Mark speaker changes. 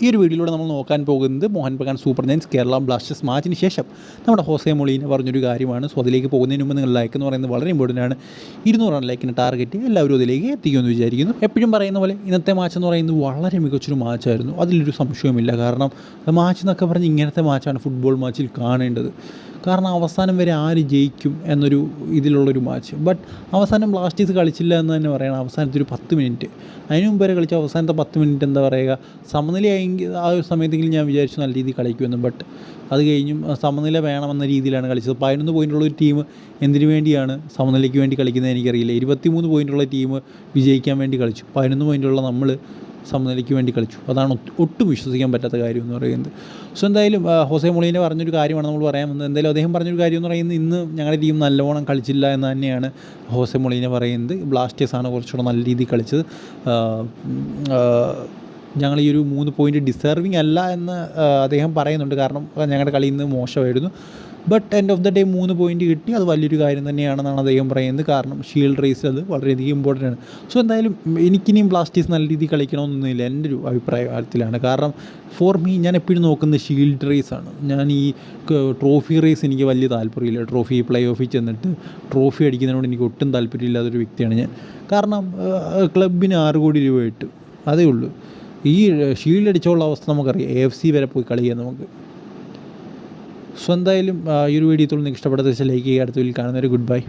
Speaker 1: ഈ ഒരു വീഡിയോയിലൂടെ നമ്മൾ നോക്കാൻ പോകുന്നത് Mohun Bagan super giants Kerala blasters മാച്ചിന് ശേഷം നമ്മുടെ ഹോസെ മൊളീന പറഞ്ഞൊരു കാര്യമാണ്. സോ അതിലേക്ക് പോകുന്നതിന് മുമ്പ് നിങ്ങൾ ലൈക്ക് എന്ന് പറയുന്നത് വളരെ ഇമ്പോർട്ടൻ്റ് ആണ്. 200 റൺ ലൈക്കിന് ടാർഗറ്റ് എല്ലാവരും അതിലേക്ക് എത്തിക്കുമെന്ന് വിചാരിക്കുന്നു. എപ്പോഴും പറയുന്ന പോലെ ഇന്നത്തെ മാച്ച് എന്ന് പറയുന്നത് വളരെ മികച്ചൊരു മാച്ചായിരുന്നു, അതിലൊരു സംശയവുമില്ല. കാരണം മാച്ച് എന്നൊക്കെ പറഞ്ഞ് ഇങ്ങനത്തെ മാച്ചാണ് ഫുട്ബോൾ മാച്ചിൽ കാണേണ്ടത്. കാരണം അവസാനം വരെ ആര് ജയിക്കും എന്നൊരു ഇതിലുള്ളൊരു മാച്ച്. ബട്ട് അവസാനം ബ്ലാസ്റ്റേഴ്സ് കളിച്ചില്ല എന്ന് തന്നെ പറയണം. അവസാനത്തെ ഒരു 10 മിനിറ്റ്, അതിന് മുമ്പ് വരെ കളിച്ച അവസാനത്തെ 10 മിനിറ്റ് എന്താ പറയുക, സമനിലയായെങ്കിൽ ആ ഒരു സമയത്തെങ്കിലും ഞാൻ വിചാരിച്ചു നല്ല രീതിയിൽ കളിക്കുമെന്ന്. ബട്ട് അത് കഴിഞ്ഞും സമനില വേണമെന്ന രീതിയിലാണ് കളിച്ചത്. 11 പോയിൻ്റുള്ളൊരു ടീം എന്തിനു വേണ്ടിയാണ് സമനിലയ്ക്ക് വേണ്ടി കളിക്കുന്നത് എനിക്കറിയില്ല. 23 പോയിൻ്റുള്ള ടീം വിജയിക്കാൻ വേണ്ടി കളിച്ചു, 11 പോയിൻ്റുള്ള നമ്മൾ സമനിലയ്ക്ക് വേണ്ടി കളിച്ചു. അതാണ് ഒട്ടും വിശ്വസിക്കാൻ പറ്റാത്ത കാര്യം എന്ന് പറയുന്നത്. സോ എന്തായാലും ഹോസെ മൊളീന പറഞ്ഞൊരു കാര്യമാണ് നമ്മൾ പറയാൻ വന്നത്. എന്തായാലും അദ്ദേഹം പറഞ്ഞൊരു കാര്യം എന്ന് പറയുന്നത് ഇന്ന് ഞങ്ങളുടെ ടീം നല്ലവണ്ണം കളിച്ചില്ല എന്ന് തന്നെയാണ് ഹോസെ മൊളീന പറയുന്നത്. ബ്ലാസ്റ്റേഴ്സാണ് കുറച്ചുകൂടെ നല്ല രീതിയിൽ കളിച്ചത്. ഞങ്ങൾ ഈ ഒരു 3 പോയിൻറ്റ് ഡിസേർവിങ് അല്ല എന്ന് അദ്ദേഹം പറയുന്നുണ്ട്. കാരണം ഞങ്ങളുടെ കളി ഇന്ന് മോശമായിരുന്നു. But end of the day 3 point കിട്ടി, അത് വലിയൊരു കാര്യം തന്നെയാണെന്നാണ് അദ്ദേഹം പറയുന്നത്. കാരണം ഷീൽഡ് റേസ് അത് വളരെയധികം ഇമ്പോർട്ടൻ്റ് ആണ്. സോ എന്തായാലും എനിക്കിനിയും ബ്ലാസ്റ്റേഴ്സ് നല്ല രീതിയിൽ കളിക്കണമെന്നൊന്നുമില്ല, എൻ്റെ ഒരു അഭിപ്രായത്തിലാണ്. കാരണം ഫോർ മീ ഞാൻ എപ്പോഴും നോക്കുന്നത് ഷീൽഡ് റേസാണ്. ഞാൻ ഈ ട്രോഫി റേസ് എനിക്ക് വലിയ താല്പര്യമില്ല. ട്രോഫി പ്ലേ ഓഫിൽ ചെന്നിട്ട് ട്രോഫി അടിക്കുന്നതിനോട് എനിക്ക് ഒട്ടും താല്പര്യമില്ലാത്തൊരു വ്യക്തിയാണ് ഞാൻ. കാരണം ക്ലബിന് 6 കോടി രൂപ കിട്ടും, അതേ ഉള്ളൂ. ഈ ഷീൽഡ് അടിച്ചുള്ള അവസ്ഥ നമുക്കറിയാം, AFC വരെ പോയി കളിക്കാം നമുക്ക്. സോ എന്തായാലും ഈ ഒരു വീഡിയോ നിങ്ങൾക്ക് ഇഷ്ടപ്പെട്ടത് ലൈക്ക് ചെയ്യുക. അടുത്ത വീഡിയോയിൽ കാണുന്നവരെ ഗുഡ് ബൈ.